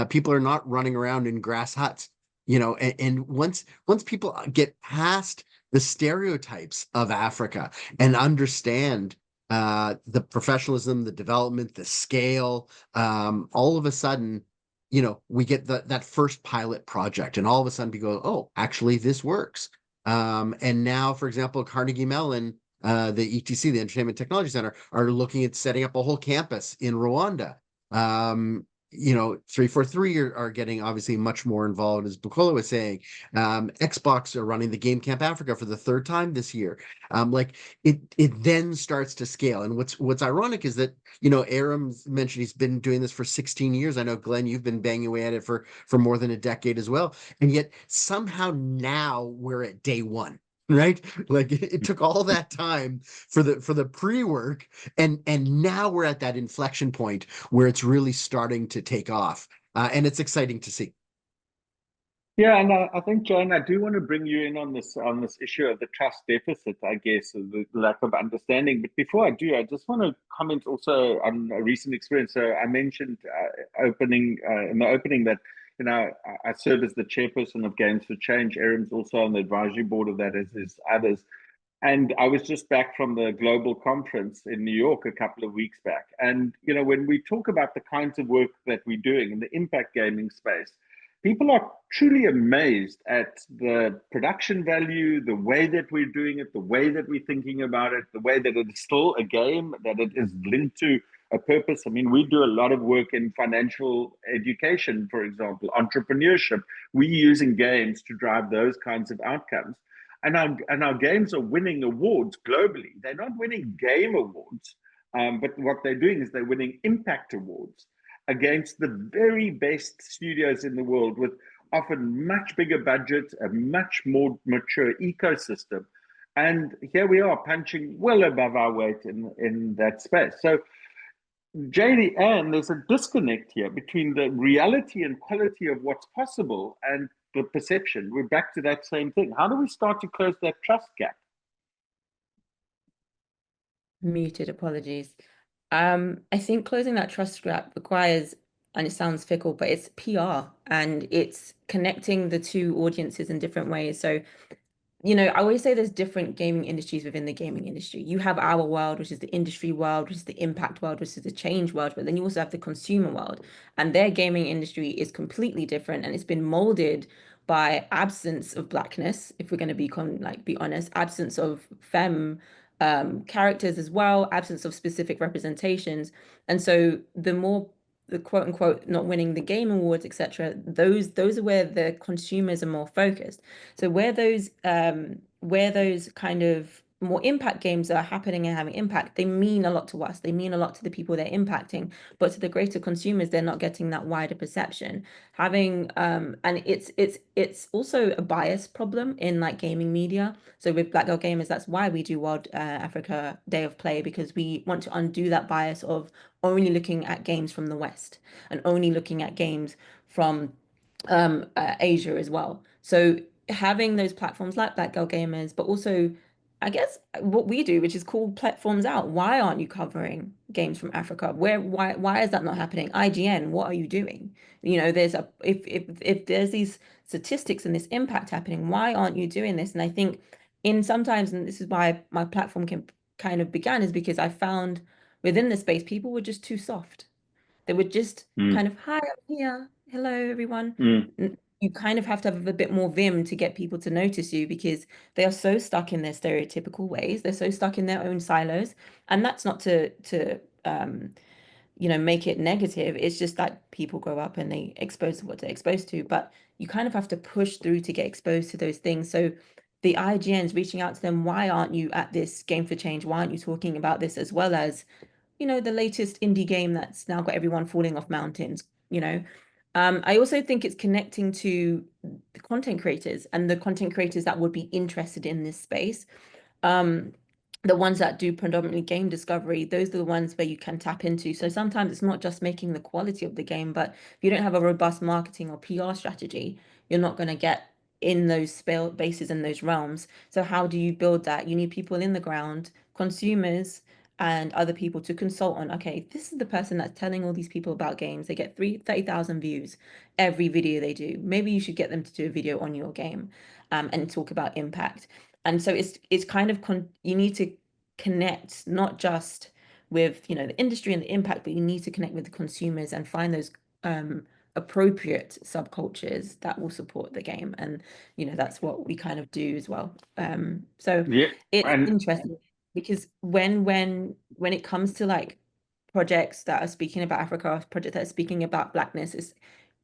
People are not running around in grass huts. And once people get past the stereotypes of Africa and understand the professionalism, the development, the scale, all of a sudden, we get that first pilot project, and all of a sudden we go, oh, actually this works. And now, for example, Carnegie Mellon, the ETC, the Entertainment Technology Center, are looking at setting up a whole campus in Rwanda. 343 are getting obviously much more involved, as Bukola was saying. Xbox are running the Game Camp Africa for the third time this year. It then starts to scale. And what's ironic is that, Aram mentioned he's been doing this for 16 years. I know, Glenn, you've been banging away at it for more than a decade as well. And yet somehow now we're at day one. Right? Like it took all that time for the pre-work, and now we're at that inflection point where it's really starting to take off, and it's exciting to see. Yeah, and I think, Jane, I do want to bring you in on this issue of the trust deficit, I guess, or the lack of understanding. But before I do, I just want to comment also on a recent experience. So I mentioned in the opening that I serve as the chairperson of Games for Change. Aram's also on the advisory board of that, as is others. And I was just back from the global conference in New York a couple of weeks back. And, when we talk about the kinds of work that we're doing in the impact gaming space, people are truly amazed at the production value, the way that we're doing it, the way that we're thinking about it, the way that it is still a game, that it is linked to a purpose. I mean, we do a lot of work in financial education, for example, entrepreneurship. We're using games to drive those kinds of outcomes. And our games are winning awards globally. They're not winning game awards, but what they're doing is they're winning impact awards against the very best studios in the world, with often much bigger budgets, a much more mature ecosystem. And here we are punching well above our weight in that space. So, JD, and there's a disconnect here between the reality and quality of what's possible and the perception. We're back to that same thing. How do we start to close that trust gap? Muted, apologies. I think closing that trust gap requires, and it sounds fickle, but it's PR, and it's connecting the two audiences in different ways. So, I always say there's different gaming industries within the gaming industry. You have our world, which is the industry world, which is the impact world, which is the change world, but then you also have the consumer world, and their gaming industry is completely different, and it's been molded by absence of blackness, if we're going to be honest, absence of femme characters as well, absence of specific representations. And so the more the quote unquote not winning the game awards, etc., those are where the consumers are more focused. So where those kind of more impact games are happening and having impact, they mean a lot to us. They mean a lot to the people they're impacting, but to the greater consumers, they're not getting that wider perception. Having and it's also a bias problem in like gaming media. So with Black Girl Gamers, that's why we do World Africa Day of Play, because we want to undo that bias of only looking at games from the West and only looking at games from Asia as well. So having those platforms like Black Girl Gamers, but also I guess what we do, which is call platforms out. Why aren't you covering games from Africa? Why is that not happening? IGN, what are you doing? You know, there's a if there's these statistics and this impact happening, why aren't you doing this? And I think in sometimes, and this is why my platform kind of began, is because I found within the space people were just too soft. They would just kind of, hi, I'm here. Hello, everyone. You kind of have to have a bit more vim to get people to notice you, because they are so stuck in their stereotypical ways. They're so stuck in their own silos. And that's not to you know, make it negative. It's just that people grow up and they expose to what they're exposed to. But you kind of have to push through to get exposed to those things. So the IGNs reaching out to them, why aren't you at this Game for Change? Why aren't you talking about this, as well as, you know, the latest indie game that's now got everyone falling off mountains, you know? I also think it's connecting to the content creators and the content creators that would be interested in this space. The ones that do predominantly game discovery, those are the ones where you can tap into. So sometimes it's not just making the quality of the game, but if you don't have a robust marketing or PR strategy, you're not going to get in those spaces in those realms. So how do you build that? You need people in the ground, consumers, and other people to consult on, okay, this is the person that's telling all these people about games. They get 30,000 views every video they do. Maybe you should get them to do a video on your game and talk about impact. And so it's kind of you need to connect not just with, you know, the industry and the impact, but you need to connect with the consumers and find those appropriate subcultures that will support the game. And, you know, that's what we kind of do as well. So Yeah, it's and interesting, because when it comes to like projects that are speaking about Africa, or projects that are speaking about Blackness, it's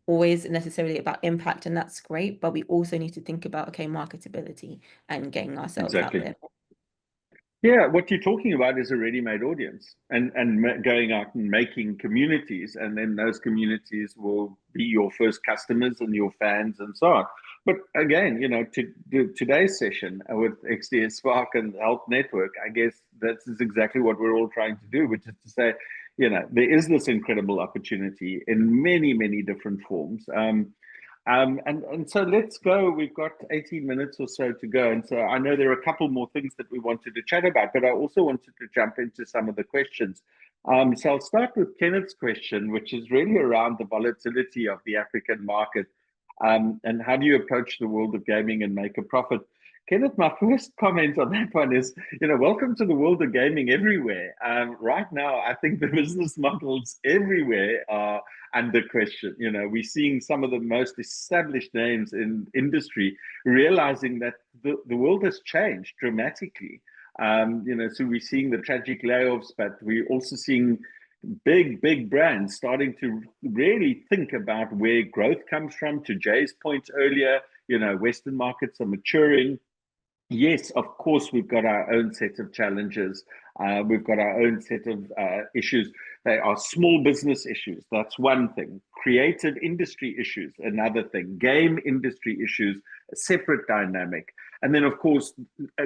always necessarily about impact, and that's great, but we also need to think about, okay, marketability and getting ourselves out exactly. there. Yeah, what you're talking about is a ready-made audience, and going out and making communities, and then those communities will be your first customers and your fans and so on. But again, you know, today's session with XDS Spark and Health Network, I guess that's exactly what we're all trying to do, which is to say, you know, there is this incredible opportunity in many, many different forms. And so let's go. We've got 18 minutes or so to go. And so I know there are a couple more things that we wanted to chat about, but I also wanted to jump into some of the questions. So I'll start with Kenneth's question, which is really around the volatility of the African market, and how do you approach the world of gaming and make a profit? Kenneth, my first comment on that one is, you know, welcome to the world of gaming everywhere. Right now, I think the business models everywhere are under question. You know, we're seeing some of the most established names in industry realizing that the world has changed dramatically. You know, so we're seeing the tragic layoffs, but we're also seeing big brands starting to really think about where growth comes from. To Jay's point earlier, you know, Western markets are maturing. Yes, of course, we've got our own set of challenges. We've got our own set of issues. They are small business issues. That's one thing. Creative industry issues, another thing. Game industry issues, a separate dynamic. And then, of course,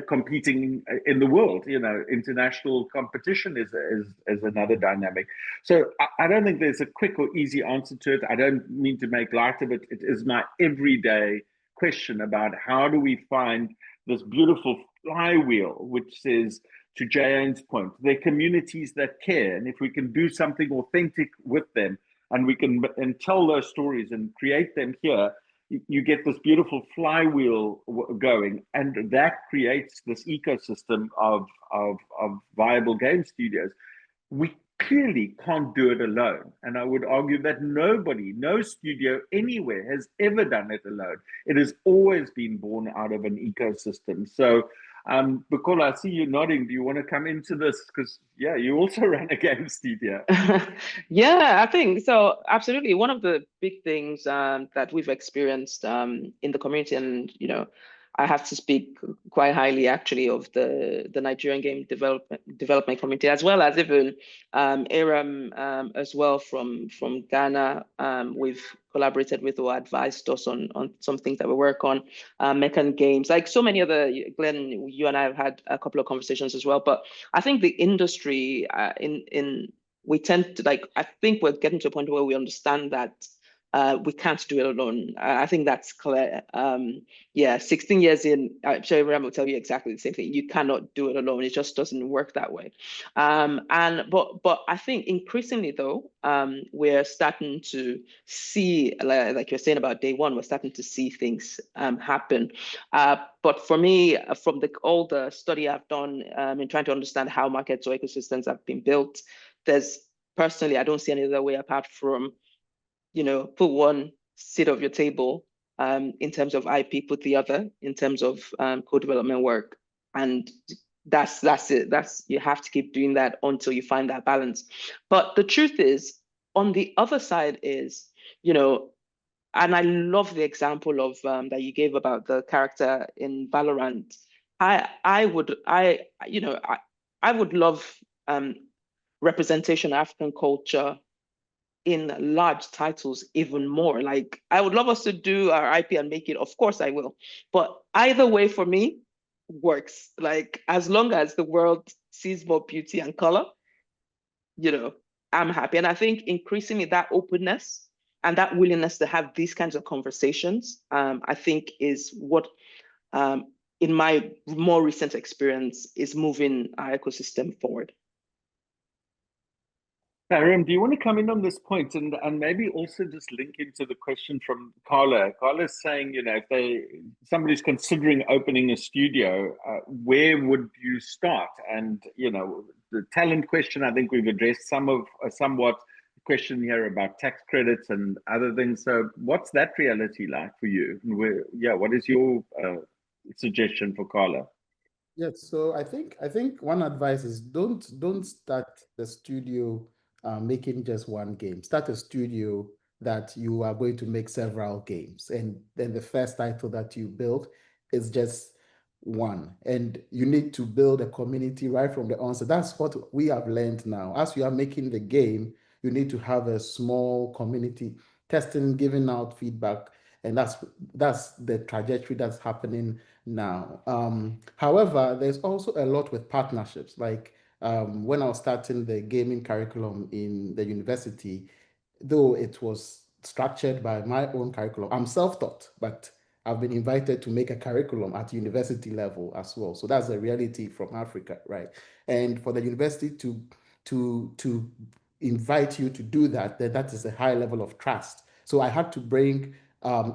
competing in the world, you know, international competition is another dynamic. So I don't think there's a quick or easy answer to it. I don't mean to make light of it. It is my everyday question about how do we find this beautiful flywheel, which says, to Jayane's point, they're communities that care. And if we can do something authentic with them, and we can tell those stories and create them here, you get this beautiful flywheel going. And that creates this ecosystem of viable game studios. We clearly can't do it alone. And I would argue that no studio anywhere has ever done it alone. It has always been born out of an ecosystem. So, Bukola, I see you nodding. Do you want to come into this? Because, yeah, you also run a game studio. Yeah, I think so. Absolutely. One of the big things that we've experienced in the community, and, you know, I have to speak quite highly, actually, of the Nigerian game development community, as well as even Aram as well from Ghana. We've collaborated with or advised us on some things that we work on. Meccan Games, like so many other. Glenn, you and I have had a couple of conversations as well. But I think the industry we tend to I think we're getting to a point where we understand that we can't do it alone. I think that's clear. Yeah, 16 years in, I'm sure Ram will tell you exactly the same thing. You cannot do it alone. It just doesn't work that way. But I think increasingly though, we're starting to see, like you're saying about day one, we're starting to see things happen. But for me, from all the study I've done in trying to understand how markets or ecosystems have been built, personally, I don't see any other way apart from, put one seat of your table in terms of IP, put the other in terms of co-development work. And that's it. You have to keep doing that until you find that balance. But the truth is, on the other side is, and I love the example of that you gave about the character in Valorant. I would love representation of African culture in large titles even more. Like, I would love us to do our IP and make it, of course I will. But either way for me works. Like, as long as the world sees more beauty and color, I'm happy. And I think increasingly that openness and that willingness to have these kinds of conversations, I think is what, in my more recent experience, is moving our ecosystem forward. Aram, do you want to come in on this point and maybe also just link into the question from Carla? Carla's saying, if somebody's considering opening a studio, where would you start? And, the talent question, I think we've addressed somewhat question here about tax credits and other things. So what's that reality like for you? What is your suggestion for Carla? Yes, so I think one advice is don't start the studio making just one game. Start a studio that you are going to make several games, and then the first title that you build is just one, and you need to build a community right from the onset. That's what we have learned now. As you are making the game, you need to have a small community testing, giving out feedback, and that's the trajectory that's happening now. However, there's also a lot with partnerships. Like when I was starting the gaming curriculum in the university, though it was structured by my own curriculum, I'm self-taught, but I've been invited to make a curriculum at university level as well. So that's a reality from Africa, right? And for the university to invite you to do that, then that is a high level of trust. So I had to bring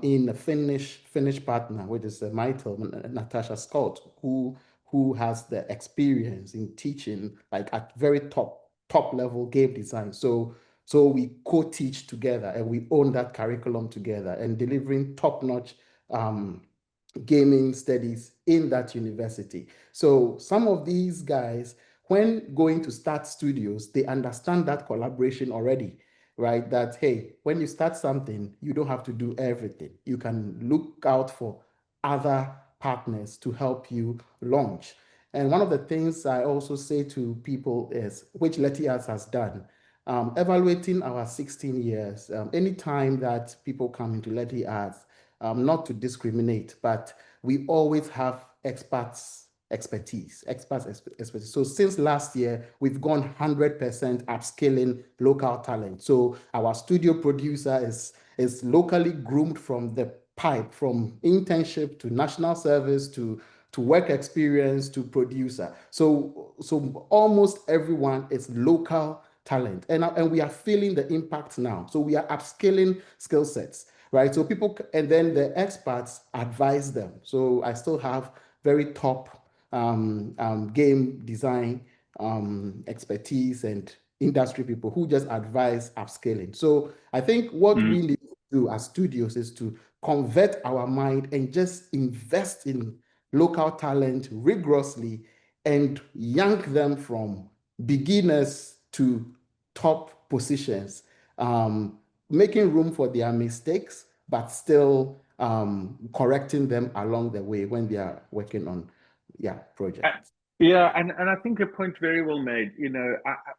in a Finnish partner, which is Maitel, Natasha Scott, who has the experience in teaching like at very top level game design. So we co-teach together and we own that curriculum together and delivering top-notch gaming studies in that university. So some of these guys, when going to start studios, they understand that collaboration already, right? That, hey, when you start something, you don't have to do everything. You can look out for other partners to help you launch. And one of the things I also say to people is, which Leti Arts has done, evaluating our 16 years, anytime that people come into Leti Arts, not to discriminate, but we always have expertise. So since last year, we've gone 100% upscaling local talent. So our studio producer is locally groomed from the pipe, from internship to national service to work experience to producer. So almost everyone is local talent, and we are feeling the impact now. So we are upscaling skill sets, right? So people, and then the experts advise them. So I still have very top game design expertise and industry people who just advise upscaling. So I think what we need to do as studios is to convert our mind and just invest in local talent rigorously and yank them from beginners to top positions, making room for their mistakes, but still correcting them along the way when they are working on projects. Yeah, and I think a point very well made.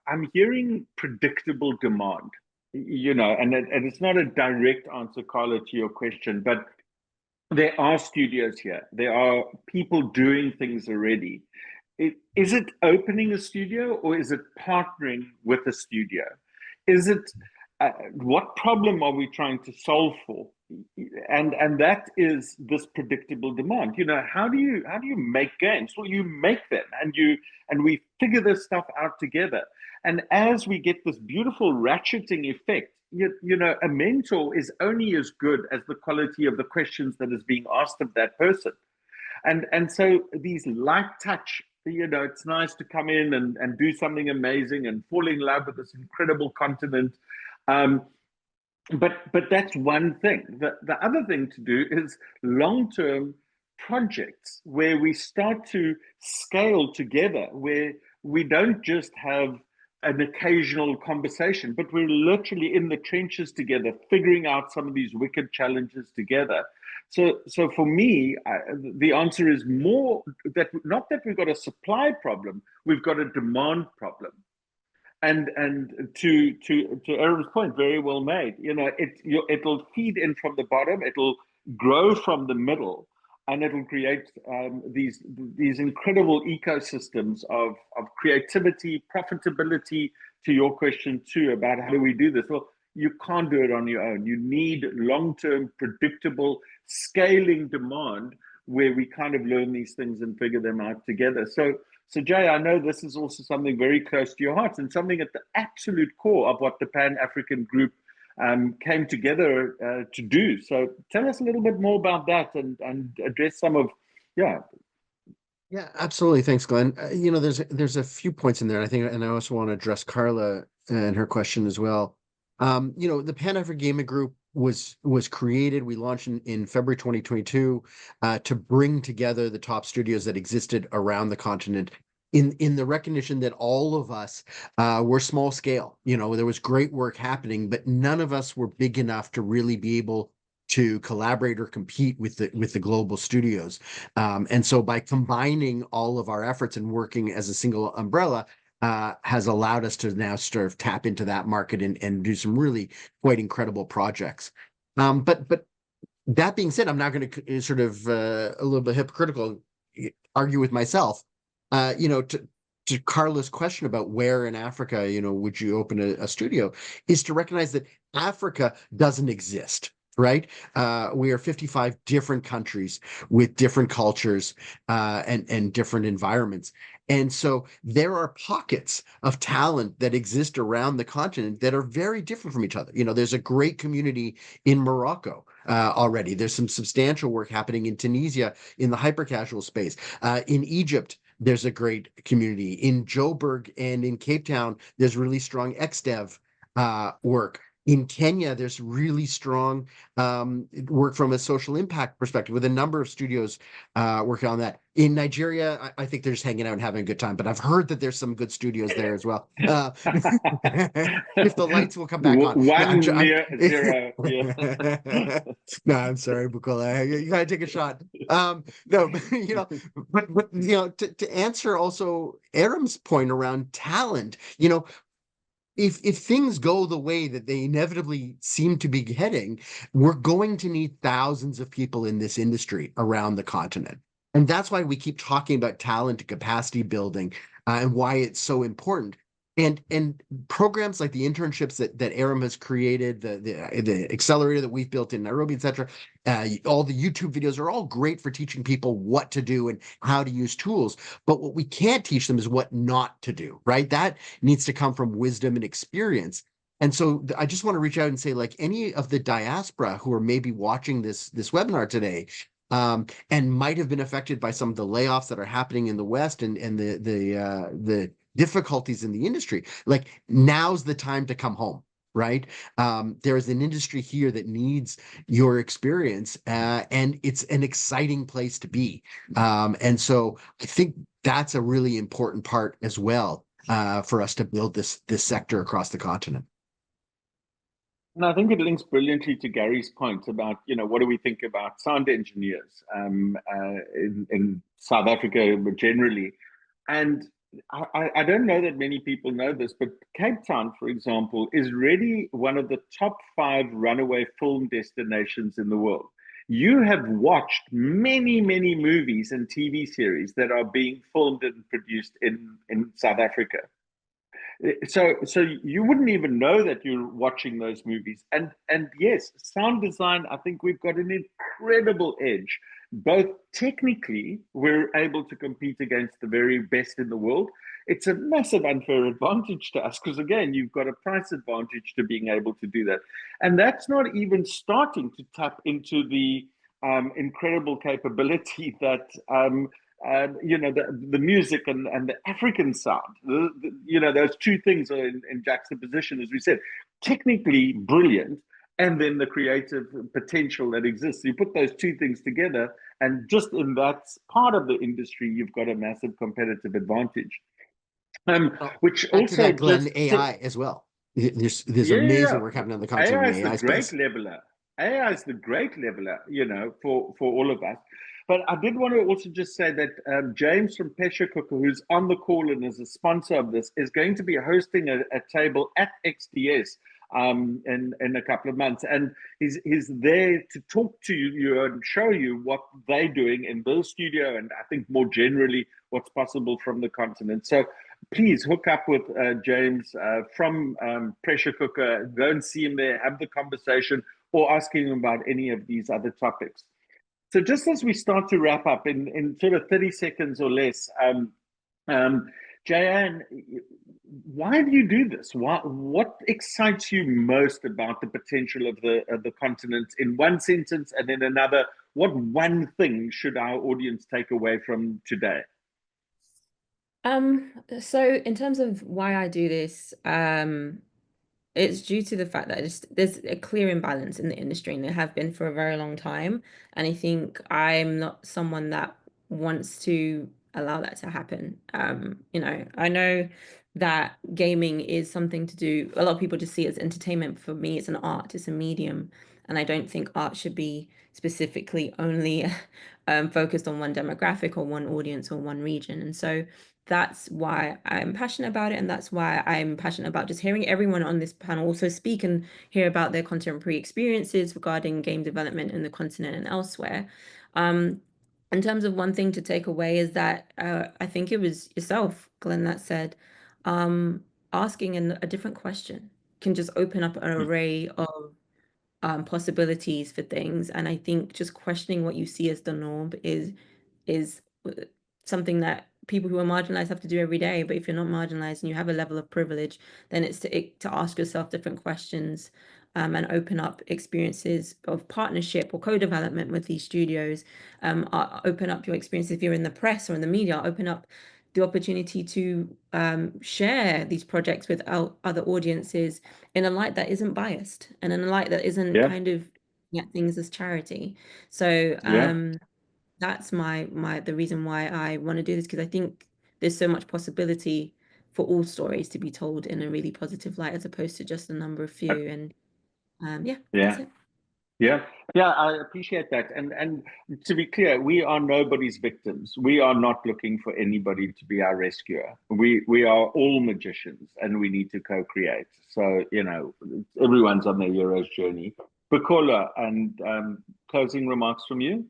I'm hearing predictable demand, and it's not a direct answer, Carla, to your question, but there are studios here. There are people doing things already. Is it opening a studio or is it partnering with a studio? Is it what problem are we trying to solve for? And that is this predictable demand. How do you make games? Well, you make them, and we figure this stuff out together. And as we get this beautiful ratcheting effect, a mentor is only as good as the quality of the questions that is being asked of that person. And so these light touch, it's nice to come in and do something amazing and fall in love with this incredible continent. But that's one thing. The other thing to do is long-term projects where we start to scale together, where we don't just have an occasional conversation, but we're literally in the trenches together, figuring out some of these wicked challenges together. So for me, the answer is more that not that we've got a supply problem, we've got a demand problem. And to Aaron's point, very well made. It'll feed in from the bottom, it'll grow from the middle, and it'll create these incredible ecosystems of creativity, profitability. To your question too about how do we do this? Well, you can't do it on your own. You need long-term, predictable, scaling demand where we kind of learn these things and figure them out together. So Jay, I know this is also something very close to your heart and something at the absolute core of what the Pan-African Group came together to do. So tell us a little bit more about that and address some of, Yeah, absolutely. Thanks, Glenn. There's a few points in there, I think, and I also want to address Carla and her question as well. The Pan-African Gaming Group was created. We launched in February 2022 to bring together the top studios that existed around the continent in the recognition that all of us were small scale. There was great work happening, but none of us were big enough to really be able to collaborate or compete with the global studios. And so by combining all of our efforts and working as a single umbrella, has allowed us to now sort of tap into that market and do some really quite incredible projects. But that being said, I'm not going to sort of a little bit hypocritical argue with myself. To Carla's question about where in Africa, would you open a studio, is to recognize that Africa doesn't exist. Right? We are 55 different countries with different cultures and different environments. And so there are pockets of talent that exist around the continent that are very different from each other. There's a great community in Morocco already. There's some substantial work happening in Tunisia in the hyper-casual space. In Egypt, there's a great community. In Joburg and in Cape Town, there's really strong XDev work. In Kenya, there's really strong work from a social impact perspective with a number of studios working on that. In Nigeria, I think they're just hanging out and having a good time, but I've heard that there's some good studios there as well. If the lights will come back on. 1-0. Yeah. No, I'm sorry, Bukola. You gotta take a shot. No, but to answer also Aram's point around talent, if things go the way that they inevitably seem to be heading, we're going to need thousands of people in this industry around the continent. And that's why we keep talking about talent and capacity building and why it's so important. And programs like the internships that Aram has created, the accelerator that we've built in Nairobi, et cetera, all the YouTube videos are all great for teaching people what to do and how to use tools. But what we can't teach them is what not to do, right? That needs to come from wisdom and experience. And so I just want to reach out and say, like, any of the diaspora who are maybe watching this webinar today, and might have been affected by some of the layoffs that are happening in the West and the difficulties in the industry, like, now's the time to come home, right? There is an industry here that needs your experience, and it's an exciting place to be. And so I think that's a really important part as well for us to build this sector across the continent. And I think it links brilliantly to Gary's point about, what do we think about sound engineers in South Africa generally. And I don't know that many people know this, but Cape Town, for example, is really one of the top 5 runaway film destinations in the world. You have watched many, many movies and TV series that are being filmed and produced in South Africa. So you wouldn't even know that you're watching those movies. And yes, sound design, I think we've got an incredible edge. Both technically, we're able to compete against the very best in the world. It's a massive unfair advantage to us because, again, you've got a price advantage to being able to do that. And that's not even starting to tap into the incredible capability that the music and the African sound, those two things are in juxtaposition, as we said, technically brilliant, and then the creative potential that exists. You put those two things together, and just in that part of the industry, you've got a massive competitive advantage. Which also that, Glenn, AI as well. There's amazing work happening on the content AI in the AI space. AI is the great leveler, for all of us. But I did want to also just say that James from Pressure Cooker, who's on the call and is a sponsor of this, is going to be hosting a table at XDS in a couple of months. And he's there to talk to you and show you what they're doing in their studio, and I think more generally what's possible from the continent. So please hook up with James from Pressure Cooker, go and see him there, have the conversation, or ask him about any of these other topics. So just as we start to wrap up in sort of 30 seconds or less, Jayan, why do you do this? What excites you most about the potential of the continent in one sentence, and then another? What one thing should our audience take away from today? So in terms of why I do this, it's due to the fact that there's a clear imbalance in the industry, and there have been for a very long time. And I think I'm not someone that wants to allow that to happen. I know that gaming is something to do, a lot of people just see it as entertainment. For me, it's an art, it's a medium. And I don't think art should be specifically only focused on one demographic or one audience or one region. And so that's why I'm passionate about it, and that's why I'm passionate about just hearing everyone on this panel also speak and hear about their contemporary experiences regarding game development in the continent and elsewhere. In terms of one thing to take away is that I think it was yourself, Glenn, that said asking a different question can just open up an array of possibilities for things. And I think just questioning what you see as the norm is something that people who are marginalized have to do every day. But if you're not marginalized and you have a level of privilege, then it's to ask yourself different questions and open up experiences of partnership or co-development with these studios. Open up your experience if you're in the press or in the media. Open up the opportunity to share these projects with other audiences in a light that isn't biased and in a light that isn't kind of at things as charity. So that's the reason why I want to do this, because I think there's so much possibility for all stories to be told in a really positive light, as opposed to just a number of few. And that's it. Yeah, I appreciate that. And to be clear, we are nobody's victims. We are not looking for anybody to be our rescuer. We are all magicians, and we need to co-create. So, everyone's on their hero's journey. Bukola, and closing remarks from you?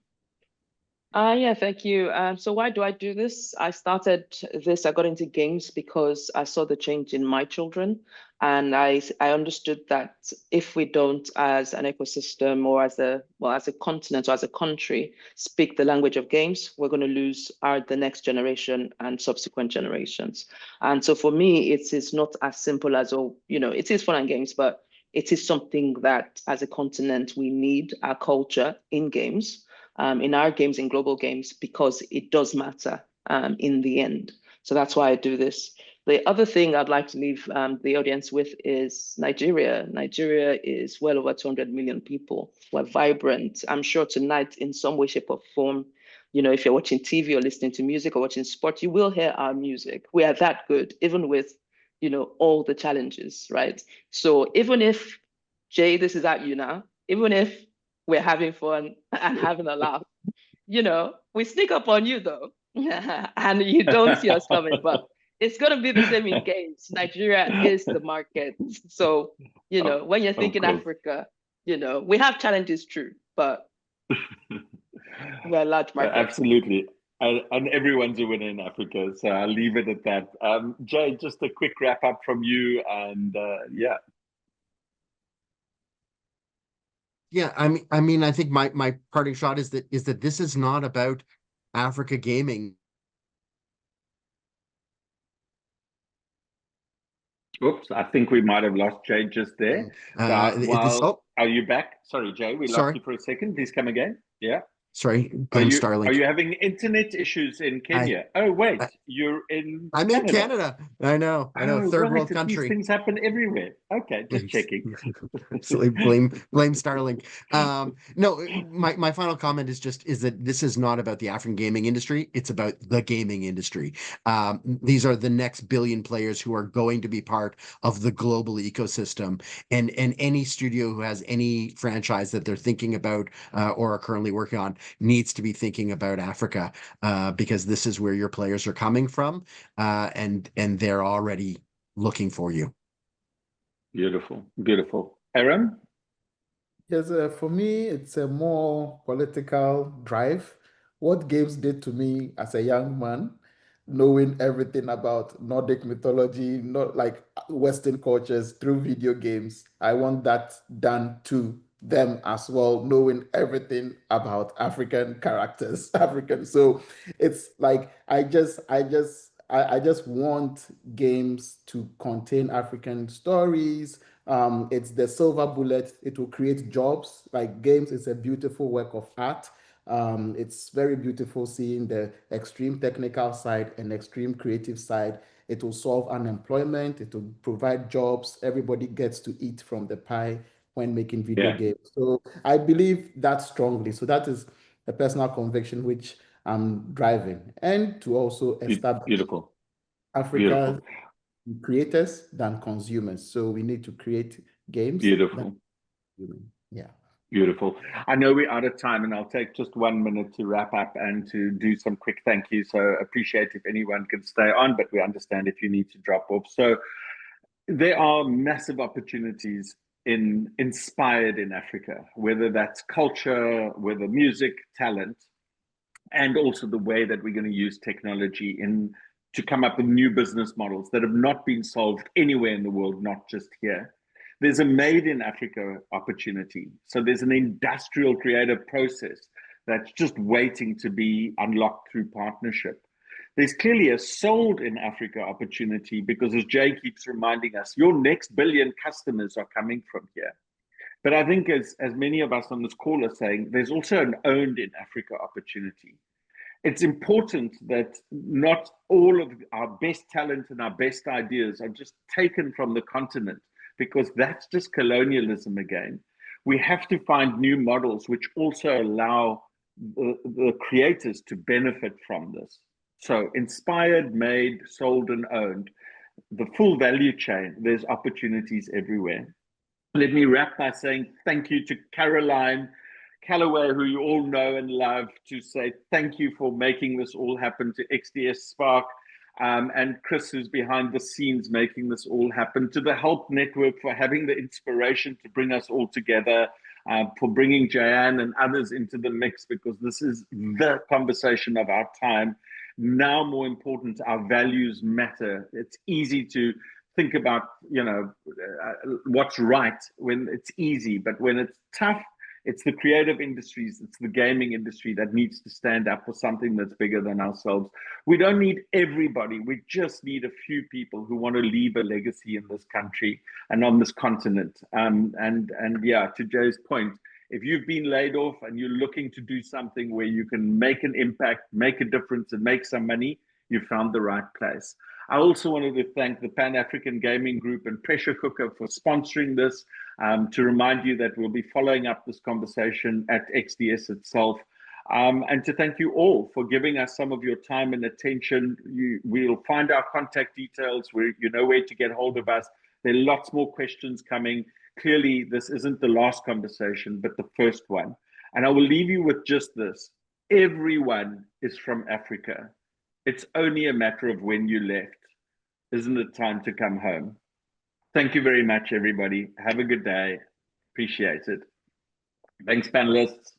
Yeah, thank you. So why do I do this? I got into games because I saw the change in my children. And I understood that if we don't, as an ecosystem or as a continent or as a country, speak the language of games, we're going to lose the next generation and subsequent generations. And so for me, it is not as simple as, it is fun and games, but it is something that as a continent, we need our culture in games. In our games, in global games, because it does matter in the end. So that's why I do this. The other thing I'd like to leave the audience with is Nigeria. Nigeria is well over 200 million people. We're vibrant. I'm sure tonight, in some way, shape, or form, if you're watching TV or listening to music or watching sport, you will hear our music. We are that good, even with, all the challenges, right? So even if Jay, this is at you now. Even if we're having fun and having a laugh, we sneak up on you though, and you don't see us coming, but it's going to be the same in games. Nigeria is the market. So, when you're thinking Africa, we have challenges, true, but we're a large market. Absolutely. And everyone's a winner in Africa. So I'll leave it at that. Jay, just a quick wrap up from you. And yeah. Yeah, I mean, I think my parting shot is that this is not about Africa gaming. Oops, I think we might have lost Jay just there. Are you back? Sorry, Jay, we lost you for a second. Please come again. Yeah. Sorry, Glenn Starlink. Are you having internet issues in Kenya? You're in I'm Canada. in Canada. I know. Third world country. These things happen everywhere. Okay, just checking. So blame Starlink. No, my final comment is that this is not about the African gaming industry. It's about the gaming industry. These are the next billion players who are going to be part of the global ecosystem. And any studio who has any franchise that they're thinking about or are currently working on needs to be thinking about Africa, because this is where your players are coming from, and they're already looking for you. Beautiful, beautiful. Aaron? Yes, for me, it's a more political drive. What games did to me as a young man, knowing everything about Nordic mythology, not like Western cultures through video games, I want that done to them as well, knowing everything about African characters, African. So it's like I just want games to contain African stories. It's the silver bullet. It will create jobs. Like games is a beautiful work of art. It's very beautiful seeing the extreme technical side and extreme creative side. It will solve unemployment. It will provide jobs. Everybody gets to eat from the pie when making video games. So I believe that strongly. So that is a personal conviction which I'm driving, and to also establish Africa creators than consumers. So we need to create games. Beautiful. Yeah. Beautiful. I know we're out of time, and I'll take just 1 minute to wrap up and to do some quick thank you. So appreciate if anyone can stay on, but we understand if you need to drop off. So there are massive opportunities inspired in Africa, whether that's culture, whether music, talent, and also the way that we're going to use technology to come up with new business models that have not been solved anywhere in the world, not just here. There's a made in Africa opportunity. So there's an industrial creative process that's just waiting to be unlocked through partnership. There's clearly a sold in Africa opportunity because, as Jay keeps reminding us, your next billion customers are coming from here. But I think as many of us on this call are saying, there's also an owned in Africa opportunity. It's important that not all of our best talent and our best ideas are just taken from the continent, because that's just colonialism again. We have to find new models which also allow the creators to benefit from this. So inspired, made, sold, and owned, the full value chain, there's opportunities everywhere. Let me wrap by saying thank you to Caroline Calloway, who you all know and love, to say thank you for making this all happen, to XDS Spark, and Chris, who's behind the scenes making this all happen, to the Help Network for having the inspiration to bring us all together, for bringing Jayan and others into the mix, because this is the conversation of our time. Now, more important, our values matter. It's easy to think about, what's right when it's easy, but when it's tough, it's the creative industries, it's the gaming industry that needs to stand up for something that's bigger than ourselves. We don't need everybody. We just need a few people who want to leave a legacy in this country and on this continent. And yeah, to Jay's point, if you've been laid off and you're looking to do something where you can make an impact, make a difference, and make some money, you found the right place. I also wanted to thank the Pan-African Gaming Group and Pressure Cooker for sponsoring this, to remind you that we'll be following up this conversation at XDS itself, and to thank you all for giving us some of your time and attention. We'll find our contact details, where you know where to get hold of us. There are lots more questions coming. Clearly, this isn't the last conversation, but the first one. And I will leave you with just this. Everyone is from Africa. It's only a matter of when you left. Isn't it time to come home? Thank you very much, everybody. Have a good day. Appreciate it. Thanks, panelists.